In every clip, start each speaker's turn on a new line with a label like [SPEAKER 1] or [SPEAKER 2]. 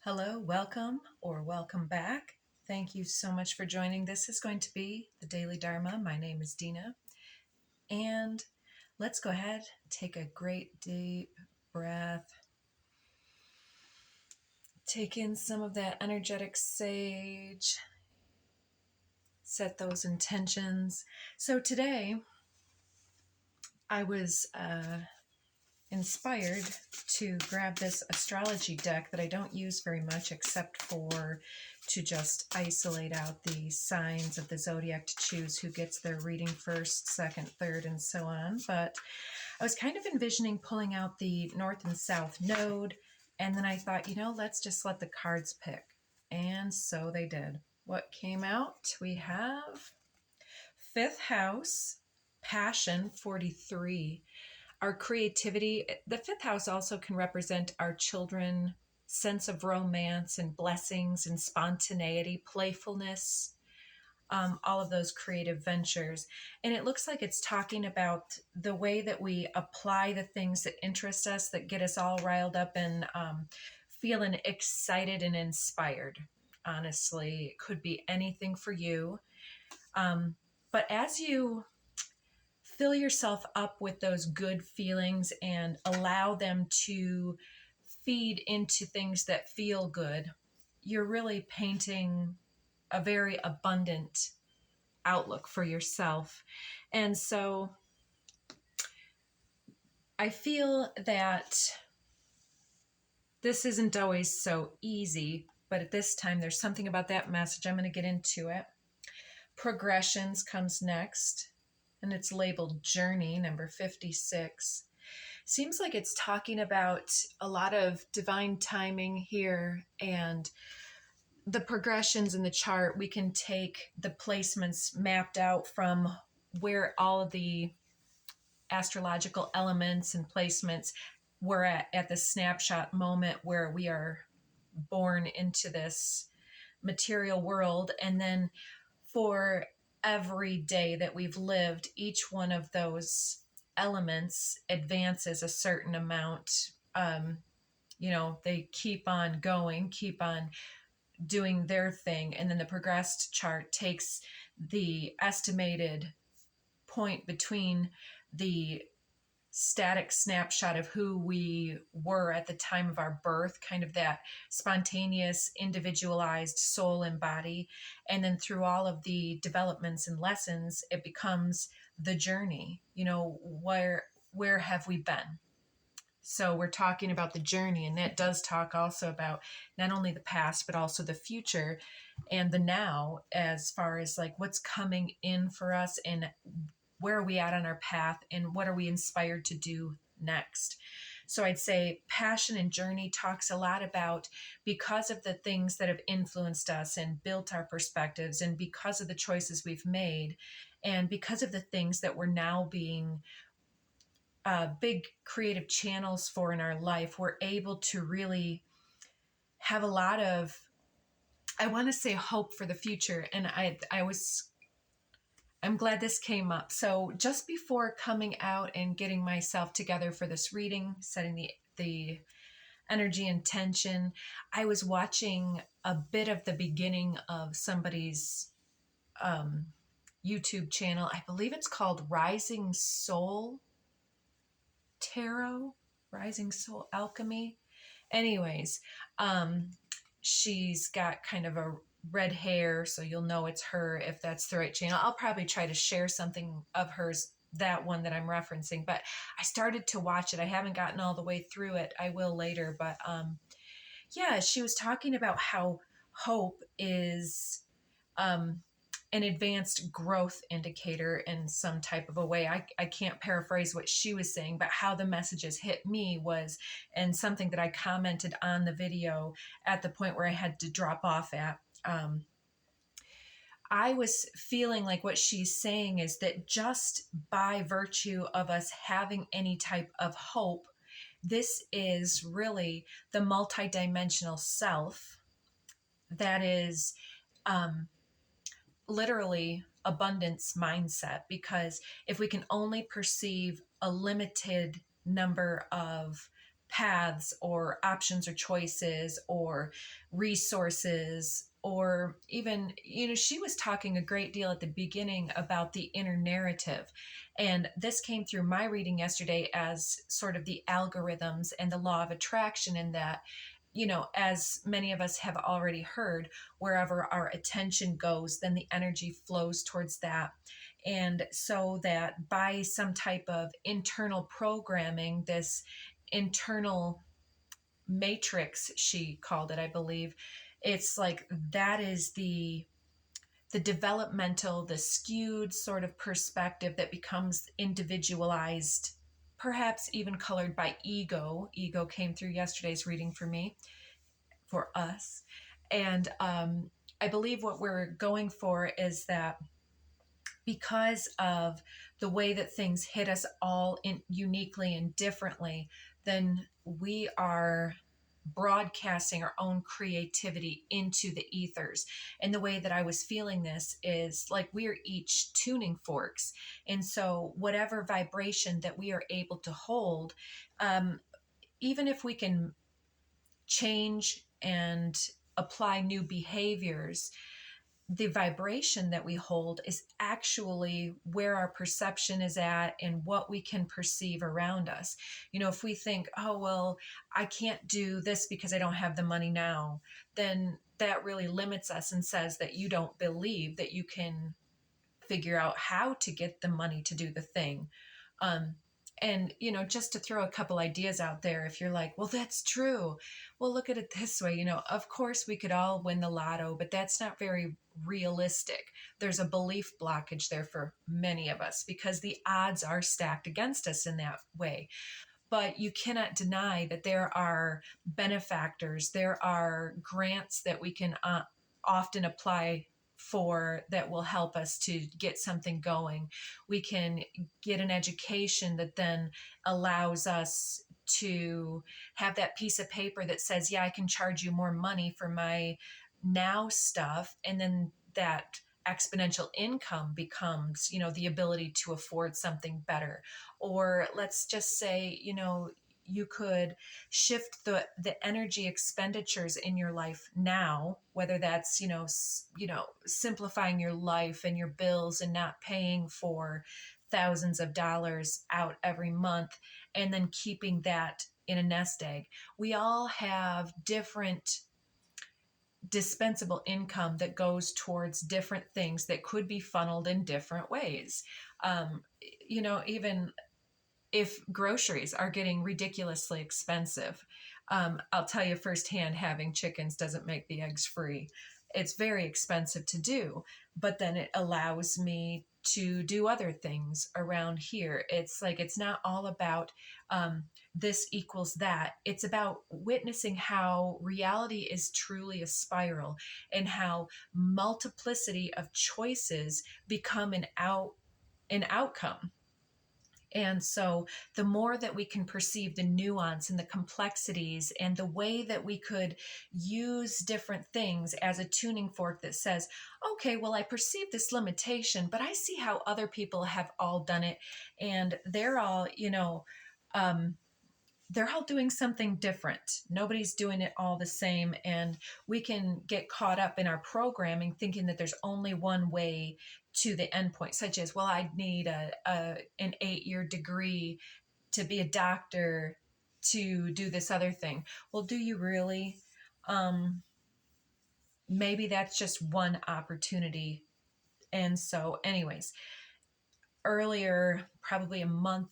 [SPEAKER 1] Hello, welcome or welcome back. Thank you so much for joining. This is going to be the Daily Dharma. My name is Dina. And let's go ahead, take a great deep breath. Take in some of that energetic sage. Set those intentions. So today, I was inspired to grab this astrology deck that I don't use very much except for to just isolate out the signs of the zodiac to choose who gets their reading first, second, third, and so on. But I was kind of envisioning pulling out the North and South node, and then I thought, let's just let the cards pick. And so they did. What came out? We have Fifth House, Passion 43. Our creativity. The fifth house also can represent our children, sense of romance and blessings and spontaneity, playfulness, all of those creative ventures. And it looks like it's talking about the way that we apply the things that interest us, that get us all riled up and feeling excited and inspired. Honestly, it could be anything for you. But as you fill yourself up with those good feelings and allow them to feed into things that feel good, you're really painting a very abundant outlook for yourself. And so I feel that this isn't always so easy, but at this time, there's something about that message. I'm going to get into it. Progressions comes next, and it's labeled Journey, number 56. Seems like it's talking about a lot of divine timing here, and the progressions in the chart. We can take the placements mapped out from where all of the astrological elements and placements were at the snapshot moment where we are born into this material world, and then for every day that we've lived, each one of those elements advances a certain amount. They keep on going, keep on doing their thing. And then the progressed chart takes the estimated point between the static snapshot of who we were at the time of our birth, kind of that spontaneous, individualized soul and body. And then through all of the developments and lessons, it becomes the journey. Where have we been? So we're talking about the journey, and that does talk also about not only the past, but also the future and the now, as far as like what's coming in for us and where are we at on our path and what are we inspired to do next. So I'd say Passion and Journey talks a lot about, because of the things that have influenced us and built our perspectives, and because of the choices we've made, and because of the things that we're now being big creative channels for in our life, we're able to really have a lot of, I want to say, hope for the future. And I'm glad this came up. So just before coming out and getting myself together for this reading, setting the energy and tension, I was watching a bit of the beginning of somebody's YouTube channel. I believe it's called Rising Soul Tarot, Rising Soul Alchemy. Anyways, she's got kind of a red hair, so you'll know it's her if that's the right channel. I'll probably try to share something of hers, that one that I'm referencing, but I started to watch it. I haven't gotten all the way through it. I will later, but she was talking about how hope is an advanced growth indicator in some type of a way. I can't paraphrase what she was saying, but how the messages hit me was, and something that I commented on the video at the point where I had to drop off at, I was feeling like what she's saying is that just by virtue of us having any type of hope, this is really the multidimensional self that is literally abundance mindset. Because if we can only perceive a limited number of paths or options or choices or resources, or even, she was talking a great deal at the beginning about the inner narrative. And this came through my reading yesterday as sort of the algorithms and the law of attraction, in that, as many of us have already heard, wherever our attention goes, then the energy flows towards that. And so that by some type of internal programming, this internal matrix, she called it, I believe, it's like that is the developmental, the skewed sort of perspective that becomes individualized, perhaps even colored by ego. Ego came through yesterday's reading for me, for us. And I believe what we're going for is that because of the way that things hit us all in uniquely and differently, then we are broadcasting our own creativity into the ethers. And the way that I was feeling this is like we are each tuning forks. And so whatever vibration that we are able to hold, even if we can change and apply new behaviors, the vibration that we hold is actually where our perception is at and what we can perceive around us. If we think, oh, well, I can't do this because I don't have the money now, then that really limits us and says that you don't believe that you can figure out how to get the money to do the thing. And, just to throw a couple ideas out there, if you're like, well, that's true. Well, look at it this way. Of course we could all win the lotto, but that's not very realistic. There's a belief blockage there for many of us because the odds are stacked against us in that way. But you cannot deny that there are benefactors, there are grants that we can often apply for that will help us to get something going. We can get an education that then allows us to have that piece of paper that says, yeah, I can charge you more money for my now stuff. And then that exponential income becomes, the ability to afford something better. Or let's just say, you could shift the energy expenditures in your life now, whether that's simplifying your life and your bills and not paying for thousands of dollars out every month, and then keeping that in a nest egg. We all have different dispensable income that goes towards different things that could be funneled in different ways. Even if groceries are getting ridiculously expensive, I'll tell you firsthand, having chickens doesn't make the eggs free. It's very expensive to do, but then it allows me to do other things around here. It's like, it's not all about this equals that. It's about witnessing how reality is truly a spiral and how multiplicity of choices become an outcome. And so the more that we can perceive the nuance and the complexities and the way that we could use different things as a tuning fork that says, okay, well, I perceive this limitation, but I see how other people have all done it. And they're all, they're all doing something different. Nobody's doing it all the same. And we can get caught up in our programming thinking that there's only one way to the endpoint, such as, well, I need an 8-year degree to be a doctor to do this other thing. Well, do you really? Maybe that's just one opportunity. And so anyways, earlier, probably a month,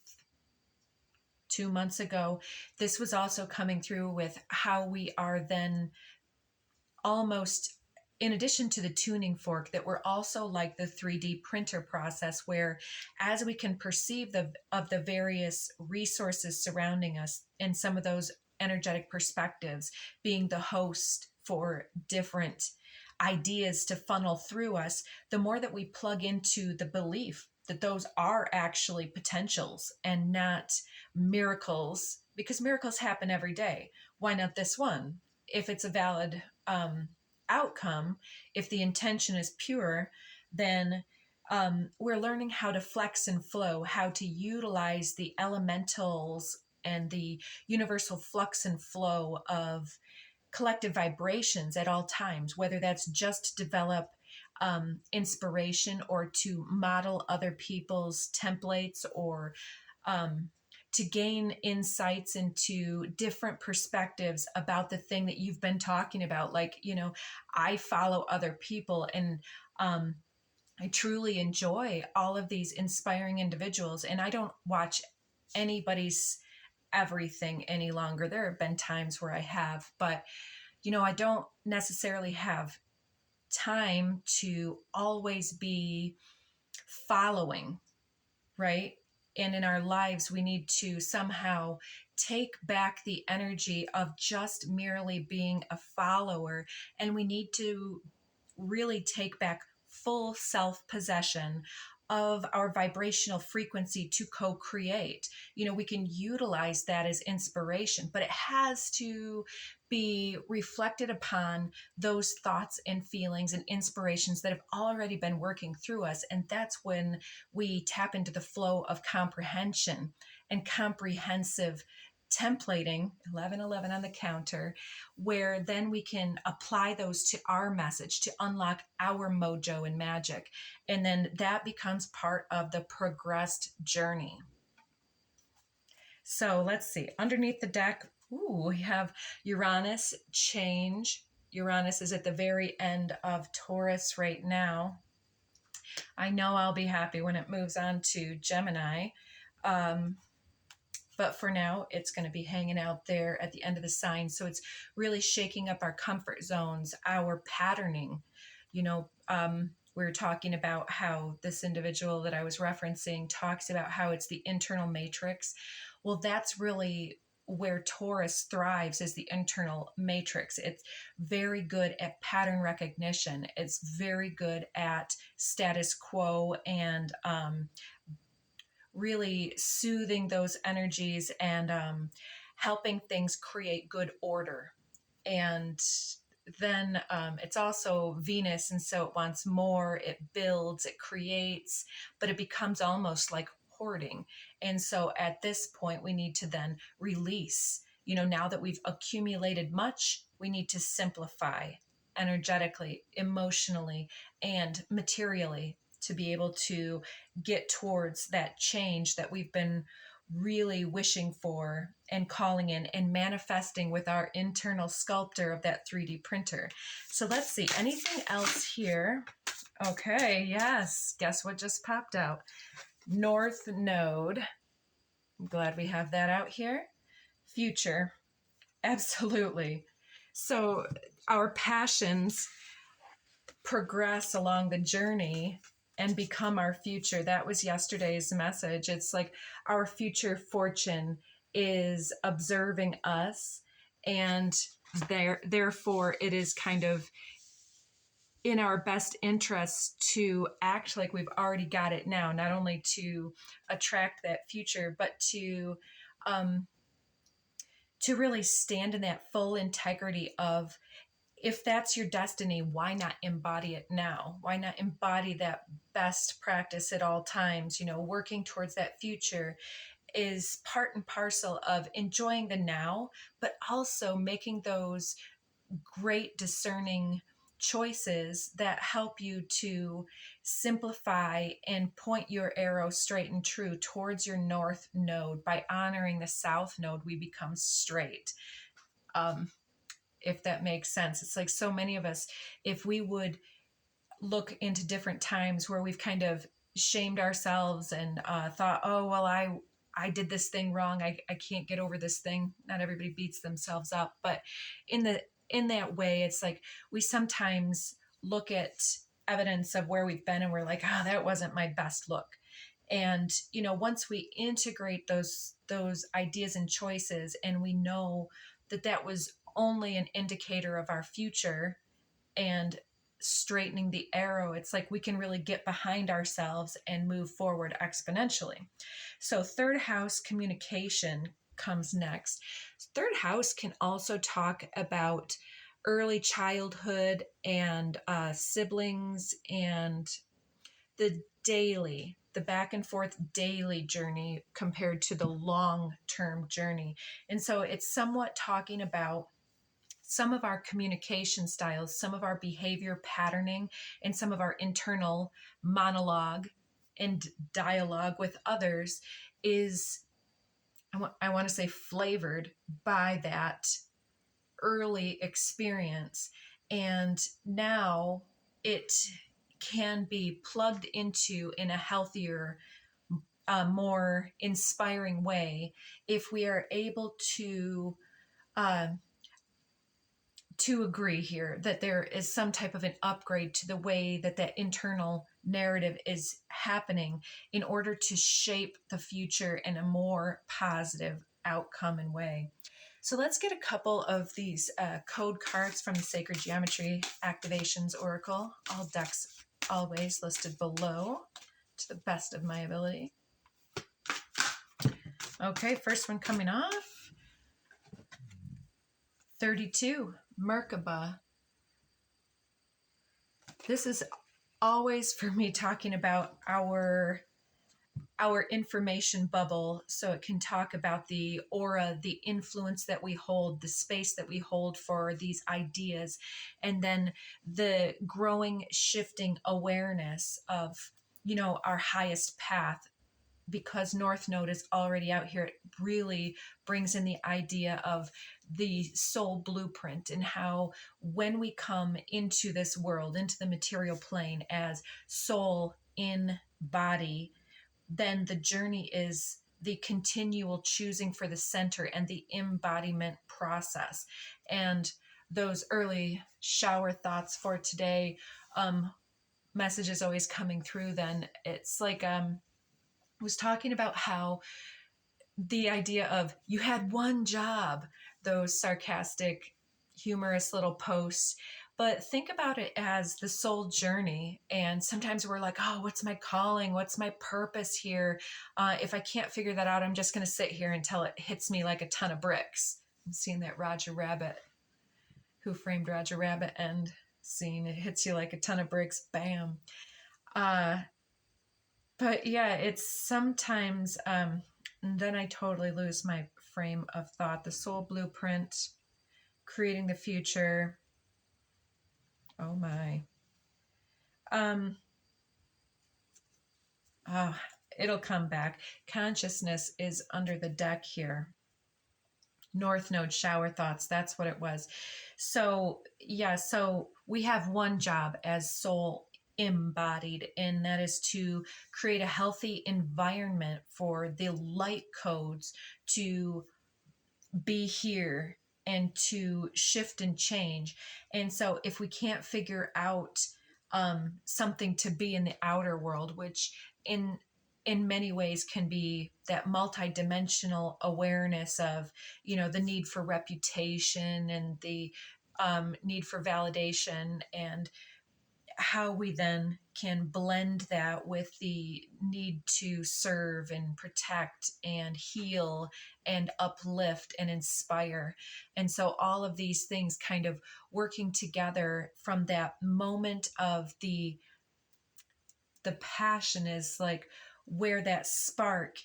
[SPEAKER 1] 2 months ago, this was also coming through with how we are then almost, in addition to the tuning fork, that we're also like the 3D printer process, where as we can perceive the various resources surrounding us and some of those energetic perspectives, being the host for different ideas to funnel through us, the more that we plug into the belief that those are actually potentials and not miracles, because miracles happen every day. Why not this one? If it's a valid outcome, if the intention is pure, then we're learning how to flex and flow, how to utilize the elementals and the universal flux and flow of collective vibrations at all times, whether that's just to develop inspiration or to model other people's templates, or to gain insights into different perspectives about the thing that you've been talking about. Like, I follow other people, and I truly enjoy all of these inspiring individuals, and I don't watch anybody's everything any longer. There have been times where I have, but I don't necessarily have time to always be following, right? And in our lives, we need to somehow take back the energy of just merely being a follower, and we need to really take back full self-possession of our vibrational frequency to co-create. We can utilize that as inspiration, but it has to be reflected upon those thoughts and feelings and inspirations that have already been working through us. And that's when we tap into the flow of comprehension and comprehensive templating, 1111 on the counter, where then we can apply those to our message to unlock our mojo and magic. And then that becomes part of the progressed journey. So let's see, underneath the deck, we have Uranus change. Uranus is at the very end of Taurus right now. I know I'll be happy when it moves on to Gemini. But for now, it's going to be hanging out there at the end of the sign. So it's really shaking up our comfort zones, our patterning. We were talking about how this individual that I was referencing talks about how it's the internal matrix. Well, that's really where Taurus thrives, is the internal matrix. It's very good at pattern recognition. It's very good at status quo and really soothing those energies and helping things create good order. And then it's also Venus, and so it wants more, it builds, it creates, but it becomes almost like hoarding. And so at this point, we need to then release. Now that we've accumulated much, we need to simplify energetically, emotionally, and materially to be able to get towards that change that we've been really wishing for and calling in and manifesting with our internal sculptor of that 3D printer. So let's see, anything else here? Okay, yes, guess what just popped out? North Node. I'm glad we have that out here. Future. Absolutely. So our passions progress along the journey and become our future. That was yesterday's message. It's like our future fortune is observing us, and therefore it is kind of in our best interest to act like we've already got it now, not only to attract that future, but to really stand in that full integrity of, if that's your destiny, why not embody it now? Why not embody that best practice at all times? Working towards that future is part and parcel of enjoying the now, but also making those great discerning choices that help you to simplify and point your arrow straight and true towards your North Node. By honoring the South Node, we become straight. If that makes sense. It's like so many of us, if we would look into different times where we've kind of shamed ourselves and thought, oh, well, I did this thing wrong. I can't get over this thing. Not everybody beats themselves up. But in that way, it's like we sometimes look at evidence of where we've been and we're like, oh, that wasn't my best look. And, once we integrate those ideas and choices, and we know that was only an indicator of our future and straightening the arrow, it's like we can really get behind ourselves and move forward exponentially. So third house communication comes next. Third house can also talk about early childhood and siblings and the the back and forth daily journey compared to the long-term journey. And so it's somewhat talking about some of our communication styles, some of our behavior patterning, and some of our internal monologue and dialogue with others is, I want to say, flavored by that early experience. And now it can be plugged into in a healthier, more inspiring way if we are able to agree here that there is some type of an upgrade to the way that that internal narrative is happening in order to shape the future in a more positive outcome and way. So let's get a couple of these code cards from the Sacred Geometry Activations Oracle. All decks always listed below to the best of my ability. Okay, first one coming off. 32, Merkaba. This is always for me talking about our information bubble, so it can talk about the aura, the influence that we hold, the space that we hold for these ideas, and then the growing, shifting awareness of, our highest path. Because North Node is already out here, it really brings in the idea of the soul blueprint and how when we come into this world, into the material plane as soul in body, then the journey is the continual choosing for the center and the embodiment process. And those early shower thoughts for today, messages always coming through then. It's like, was talking about how the idea of you had one job, those sarcastic, humorous little posts, but think about it as the soul journey. And sometimes we're like, oh, what's my calling? What's my purpose here? If I can't figure that out, I'm just going to sit here until it hits me like a ton of bricks. I'm seeing that Roger Rabbit, Who Framed Roger Rabbit end scene. It hits you like a ton of bricks. Bam. But yeah, it's sometimes, then I totally lose my frame of thought. The soul blueprint, creating the future. Oh my. It'll come back. Consciousness is under the deck here. North Node shower thoughts. That's what it was. So yeah, so we have one job as soul embodied, and that is to create a healthy environment for the light codes to be here and to shift and change. And so if we can't figure out something to be in the outer world, which in many ways can be that multidimensional awareness of, the need for reputation and the need for validation, and how we then can blend that with the need to serve and protect and heal and uplift and inspire. And so all of these things kind of working together from that moment of the passion is like where that spark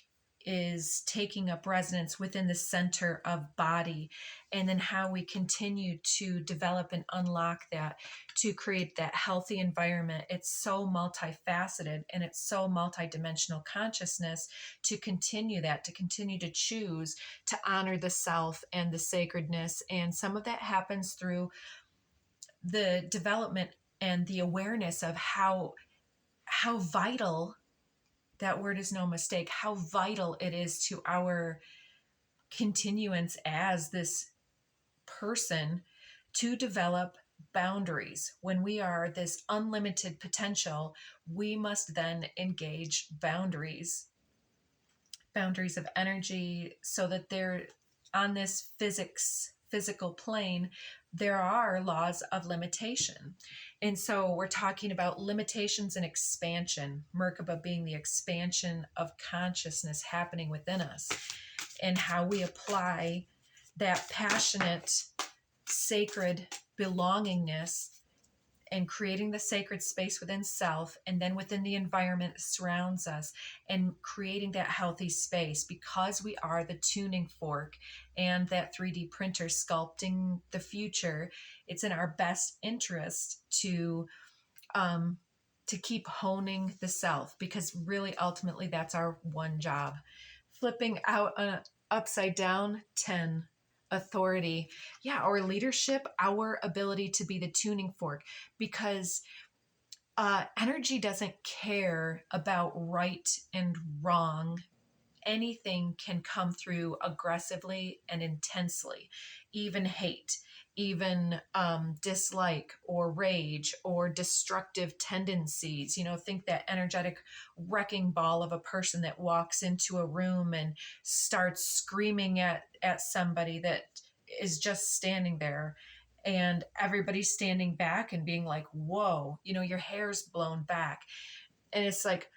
[SPEAKER 1] is taking up resonance within the center of body, and then how we continue to develop and unlock that to create that healthy environment. It's so multifaceted and it's so multidimensional consciousness to continue to choose to honor the self and the sacredness. And some of that happens through the development and the awareness of how vital, that word is no mistake, how vital it is to our continuance as this person to develop boundaries. When we are this unlimited potential, we must then engage boundaries of energy, so that they're on this physical plane, there are laws of limitation. And so we're talking about limitations and expansion, Merkaba being the expansion of consciousness happening within us, and how we apply that passionate, sacred belongingness and creating the sacred space within self and then within the environment that surrounds us, and creating that healthy space, because we are the tuning fork and that 3D printer sculpting the future. It's in our best interest to keep honing the self, because really ultimately that's our one job. Flipping out upside down, 10, authority. Yeah, our leadership, our ability to be the tuning fork, because energy doesn't care about right and wrong. Anything can come through aggressively and intensely, even hate, even dislike or rage or destructive tendencies. Think that energetic wrecking ball of a person that walks into a room and starts screaming at somebody that is just standing there, and everybody's standing back and being like, whoa, your hair's blown back. And it's like,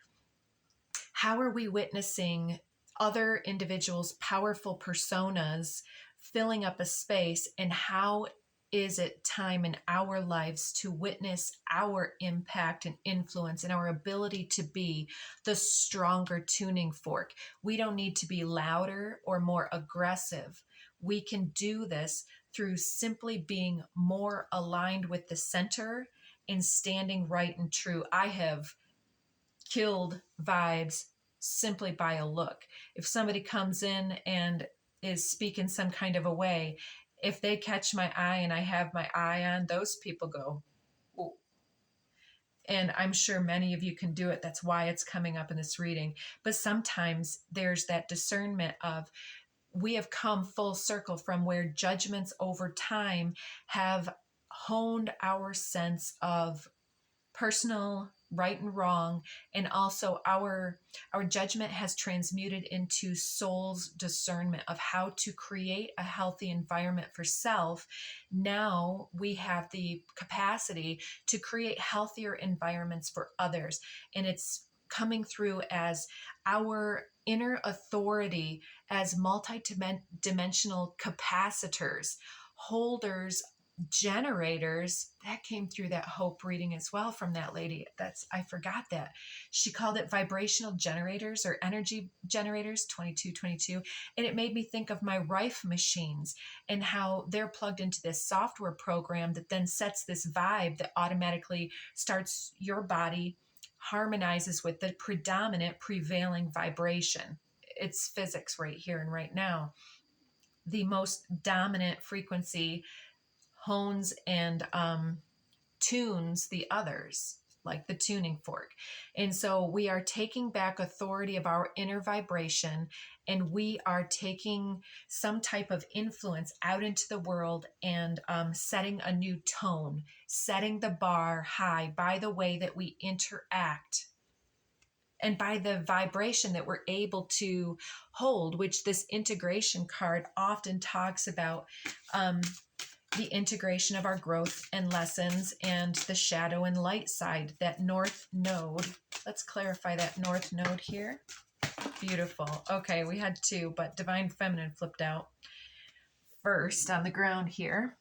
[SPEAKER 1] how are we witnessing other individuals' powerful personas filling up a space, and how is it time in our lives to witness our impact and influence and our ability to be the stronger tuning fork? We don't need to be louder or more aggressive. We can do this through simply being more aligned with the center and standing right and true. I have killed vibes simply by a look. If somebody comes in and is speaking some kind of a way, if they catch my eye and I have my eye on, those people go, ooh. And I'm sure many of you can do it. That's why it's coming up in this reading. But sometimes there's that discernment of, we have come full circle from where judgments over time have honed our sense of personal right and wrong, and also our judgment has transmuted into soul's discernment of how to create a healthy environment for self. Now we have the capacity to create healthier environments for others, and it's coming through as our inner authority as multi-dimensional capacitors, holders, generators. That came through that hope reading as well from that lady. I forgot that she called it vibrational generators or energy generators, 2222. And it made me think of my Rife machines and how they're plugged into this software program that then sets this vibe that automatically starts your body harmonizes with the predominant prevailing vibration. It's physics right here and right now. The most dominant frequency hones and tunes the others, like the tuning fork. And so we are taking back authority of our inner vibration, and we are taking some type of influence out into the world and setting a new tone, setting the bar high by the way that we interact and by the vibration that we're able to hold, which this integration card often talks about. The integration of our growth and lessons and the shadow and light side, that north node. Let's clarify that north node here. Beautiful. Okay, we had two, but Divine Feminine flipped out first on the ground here.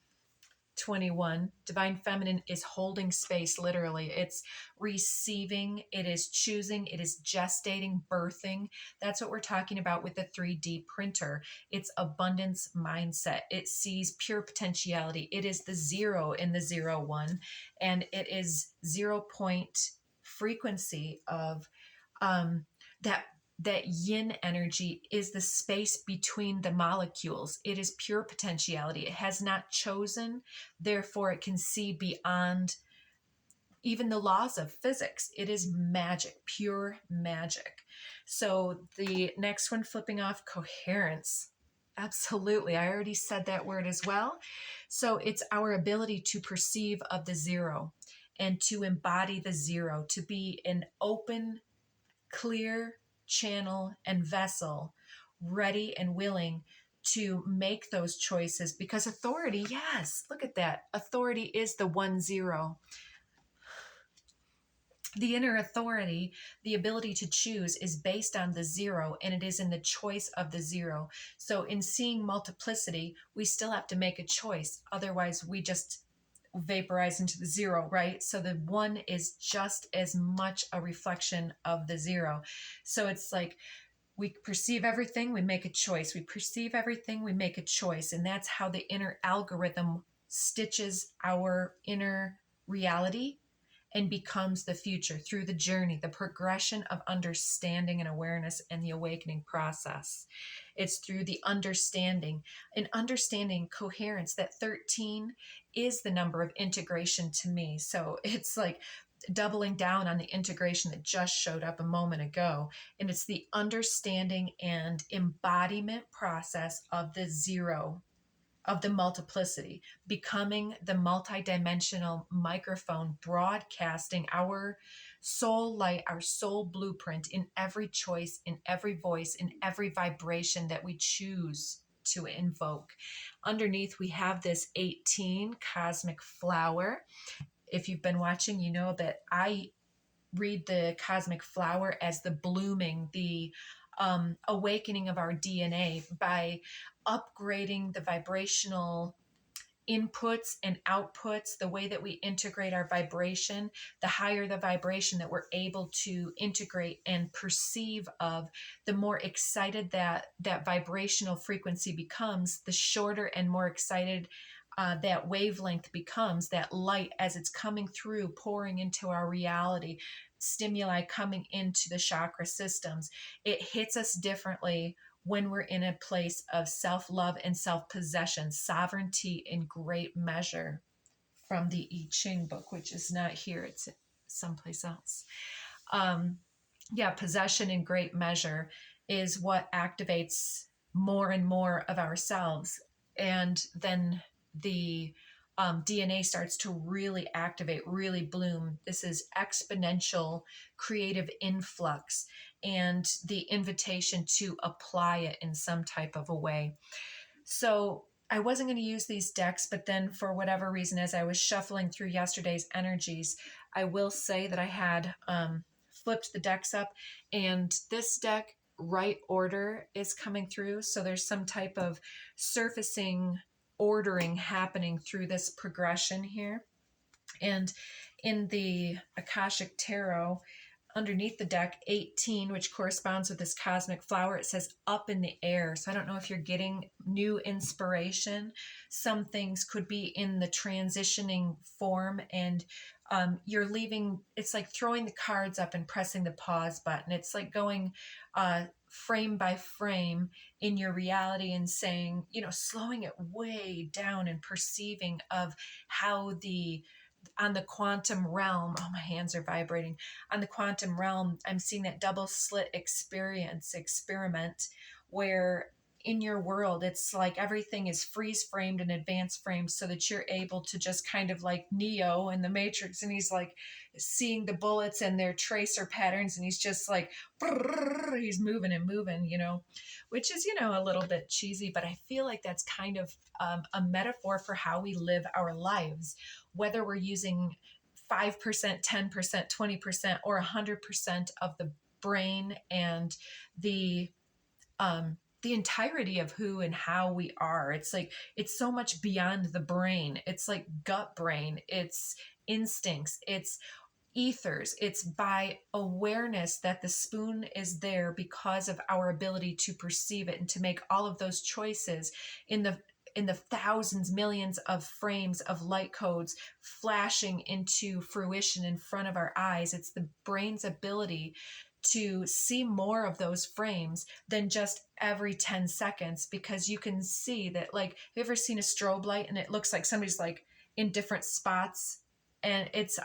[SPEAKER 1] 21. Divine Feminine is holding space, literally. It's receiving, it is choosing, it is gestating, birthing. That's what we're talking about with the 3D printer. It's abundance mindset. It sees pure potentiality. It is the zero in the 0-1, and it is 0 point frequency of that yin energy is the space between the molecules. It is pure potentiality. It has not chosen, therefore it can see beyond even the laws of physics. It is magic, pure magic. So the next one, flipping off, coherence. Absolutely. I already said that word as well. So it's our ability to perceive of the zero and to embody the zero, to be an open, clear channel and vessel, ready and willing to make those choices, because authority, yes, look at that. Authority is the 1-0. The inner authority, the ability to choose, is based on the zero, and it is in the choice of the zero. So in seeing multiplicity, we still have to make a choice. Otherwise, we vaporize into the zero, right? So the one is just as much a reflection of the zero. So it's like we perceive everything, we make a choice. We perceive everything, we make a choice. And that's how the inner algorithm stitches our inner reality and becomes the future through the journey, the progression of understanding and awareness and the awakening process. It's through the understanding and understanding coherence. That 13 is the number of integration to me. So it's like doubling down on the integration that just showed up a moment ago. And it's the understanding and embodiment process of the zero, of the multiplicity, becoming the multidimensional microphone, broadcasting our soul light, our soul blueprint in every choice, in every voice, in every vibration that we choose to invoke. Underneath, we have this 18 cosmic flower. If you've been watching, you know that I read the cosmic flower as the blooming, the awakening of our DNA by upgrading the vibrational inputs and outputs, the way that we integrate our vibration. The higher the vibration that we're able to integrate and perceive of, the more excited that vibrational frequency becomes, the shorter and more excited that wavelength becomes, that light as it's coming through, pouring into our reality, stimuli coming into the chakra systems. It hits us differently when we're in a place of self-love and self-possession, sovereignty in great measure, from the I Ching book, which is not here, it's someplace else. Possession in great measure is what activates more and more of ourselves. And then the DNA starts to really activate, really bloom. This is exponential creative influx and the invitation to apply it in some type of a way. So I wasn't going to use these decks, but then for whatever reason, as I was shuffling through yesterday's energies, I will say that I had flipped the decks up, and this deck, right order, is coming through. So there's some type of surfacing ordering happening through this progression here. And in the Akashic Tarot, underneath the deck, 18, which corresponds with this cosmic flower, it says up in the air. So I don't know if you're getting new inspiration. Some things could be in the transitioning form, and you're leaving, it's like throwing the cards up and pressing the pause button. It's like going frame by frame in your reality and saying, slowing it way down and perceiving of how on the quantum realm, oh, my hands are vibrating. On the quantum realm, I'm seeing that double slit experiment where in your world, it's like everything is freeze framed and advanced framed so that you're able to just kind of like Neo in the Matrix. And he's like seeing the bullets and their tracer patterns. And he's just like, he's moving and moving, which is, a little bit cheesy, but I feel like that's kind of a metaphor for how we live our lives, whether we're using 5%, 10%, 20%, or 100% of the brain and the entirety of who and how we are. It's like, it's so much beyond the brain. It's like gut brain, it's instincts, it's ethers. It's by awareness that the spoon is there because of our ability to perceive it and to make all of those choices in the thousands, millions of frames of light codes flashing into fruition in front of our eyes. It's the brain's ability to see more of those frames than just every 10 seconds, because you can see that, like, have you ever seen a strobe light and it looks like somebody's like in different spots, and it's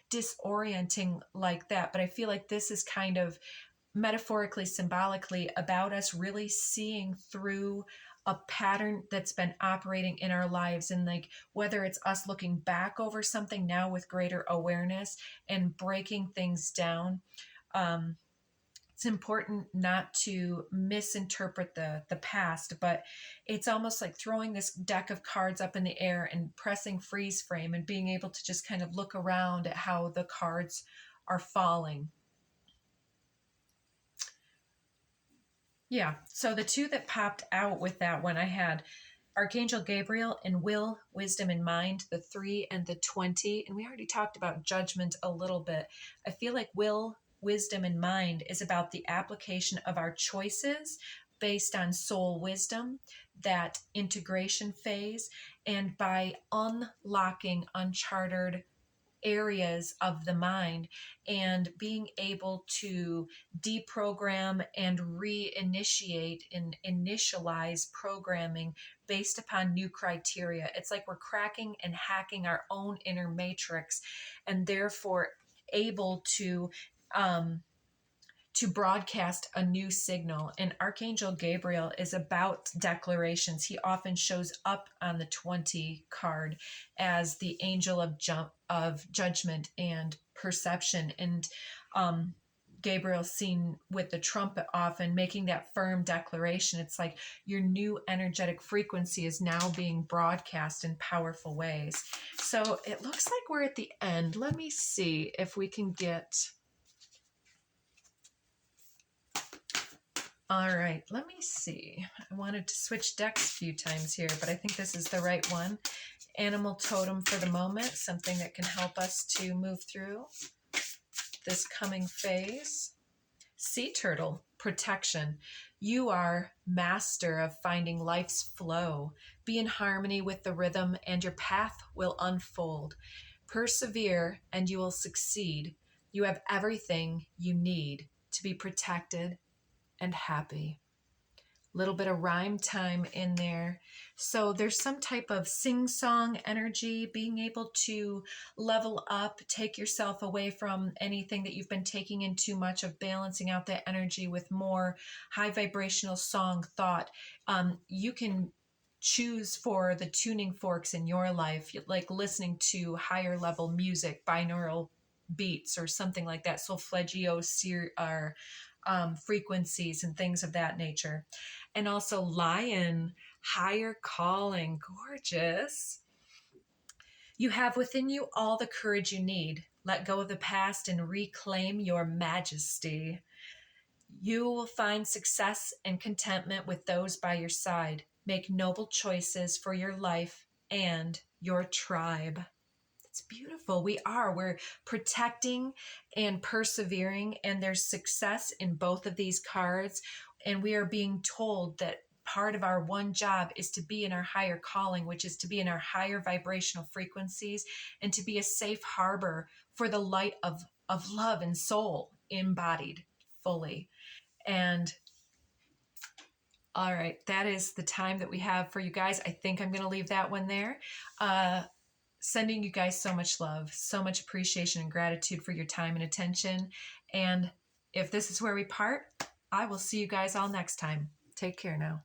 [SPEAKER 1] disorienting like that. But I feel like this is kind of metaphorically, symbolically about us really seeing through a pattern that's been operating in our lives. And like, whether it's us looking back over something now with greater awareness and breaking things down, it's important not to misinterpret the past, but it's almost like throwing this deck of cards up in the air and pressing freeze frame and being able to just kind of look around at how the cards are falling. Yeah, so the two that popped out with that one, I had Archangel Gabriel in Will, Wisdom, and Mind, the 3 and the 20. And we already talked about judgment a little bit. I feel like Will, Wisdom, and Mind is about the application of our choices based on soul wisdom, that integration phase, and by unlocking uncharted areas of the mind and being able to deprogram and reinitiate and initialize programming based upon new criteria. It's like we're cracking and hacking our own inner matrix and therefore able to broadcast a new signal. And Archangel Gabriel is about declarations. He often shows up on the 20 card as the angel of judgment and perception. And Gabriel's seen with the trumpet often making that firm declaration. It's like your new energetic frequency is now being broadcast in powerful ways. So it looks like we're at the end. Let me see if we can get... All right, let me see. I wanted to switch decks a few times here, but I think this is the right one. Animal totem for the moment, something that can help us to move through this coming phase. Sea turtle, protection. You are master of finding life's flow. Be in harmony with the rhythm and your path will unfold. Persevere and you will succeed. You have everything you need to be protected and happy. Little bit of rhyme time in there. So there's some type of sing-song energy, being able to level up, take yourself away from anything that you've been taking in too much of, balancing out that energy with more high vibrational song thought. You can choose for the tuning forks in your life, like listening to higher level music, binaural beats or something like that, solfeggio or frequencies and things of that nature. And also lion, higher calling, gorgeous. You have within you all the courage you need. Let go of the past and reclaim your majesty. You will find success and contentment with those by your side. Make noble choices for your life and your tribe. It's beautiful. We're protecting and persevering, and there's success in both of these cards. And we are being told that part of our one job is to be in our higher calling, which is to be in our higher vibrational frequencies and to be a safe harbor for the light of love and soul embodied fully. And all right, that is the time that we have for you guys. I think I'm going to leave that one there. Sending you guys so much love, so much appreciation and gratitude for your time and attention. And if this is where we part, I will see you guys all next time. Take care now.